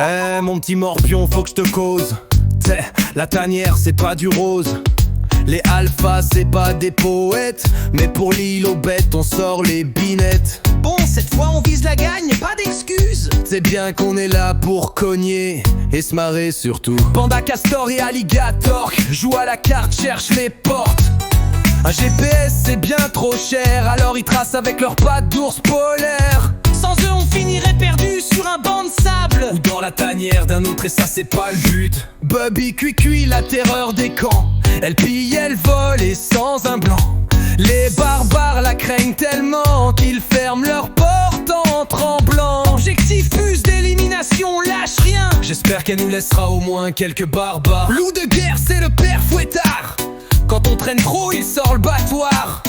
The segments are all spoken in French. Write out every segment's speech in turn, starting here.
Eh mon petit morpion, faut que je te cause. T'sais, la tanière c'est pas du rose. Les alphas c'est pas des poètes, mais pour l'île aux bêtes on sort les binettes. Bon, cette fois on vise la gagne, pas d'excuses. C'est bien qu'on est là pour cogner et se marrer surtout. Panda, castor et alligator joue à la carte, cherche les portes. Un GPS c'est bien trop cher, alors ils tracent avec leurs pattes d'ours polaire. Sans eux on finirait perdu sur un banc de sable Ou dans la tanière d'un autre, et ça c'est pas le but. Bubby Cuicui, la terreur des camps. Elle pille, elle vole et sans un blanc. Les barbares la craignent tellement qu'ils ferment leurs portes en tremblant. Objectif fuse d'élimination, lâche rien. J'espère qu'elle nous laissera au moins quelques barbares. Loup de guerre, c'est le père fouettard. Quand on traîne trop, il sort le battoir.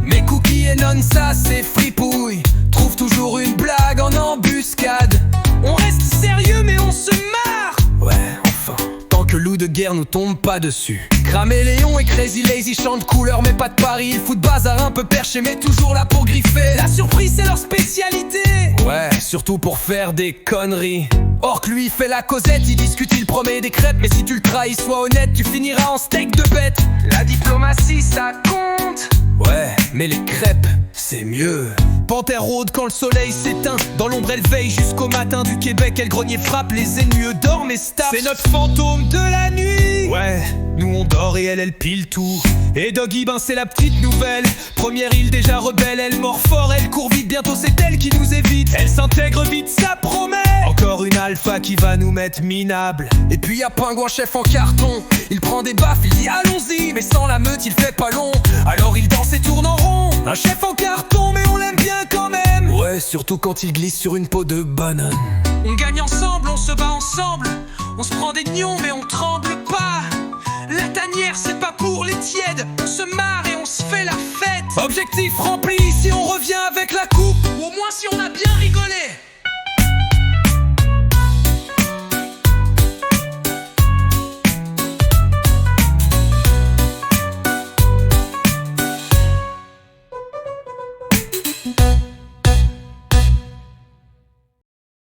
Mais Cookie et Non, ça c'est fripouille. Trouve toujours une blague en embuscade. On reste sérieux mais on se marre. Ouais, enfin, tant que Loup de guerre nous tombe pas dessus. Craméléon et Crazy Lazy chantent couleur mais pas de Paris. Ils foutent bazar un peu perché mais toujours là pour griffer. La surprise c'est leur spécialité. Ouais, surtout pour faire des conneries. Or que lui fait la causette, il discute, il promet des crêpes. Mais si tu le trahis, sois honnête, tu finiras en steak de bête. La diplomatie ça compte. Ouais, mais les crêpes, c'est mieux. Panthère rôde quand le soleil s'éteint. Dans l'ombre elle veille jusqu'au matin du Québec. Elle grenier frappe, les ennemis eux dorment et staffent. C'est notre fantôme de la nuit. Ouais, nous on dort et elle pile tout. Et Doggy, ben c'est la petite nouvelle. Première île déjà rebelle, elle mord fort, elle court vite. Bientôt c'est elle qui nous évite. Elle s'intègre vite, ça promet. Encore une alpha qui va nous mettre minable. Et puis y'a Pingouin chef en carton. Il prend des baffes, il dit allons-y. Mais sans la meute il fait pas long. Alors il danse et tourne en rond. Un chef en carton mais on l'aime bien quand même. Ouais, surtout quand il glisse sur une peau de banane. On gagne ensemble, on se bat ensemble. On se prend des nions mais on tremble pas. La tanière c'est pas pour les tièdes. On se marre et on se fait la fête. Objectif rempli, si on revient avec la coupe. Ou au moins si on a bien rigolé.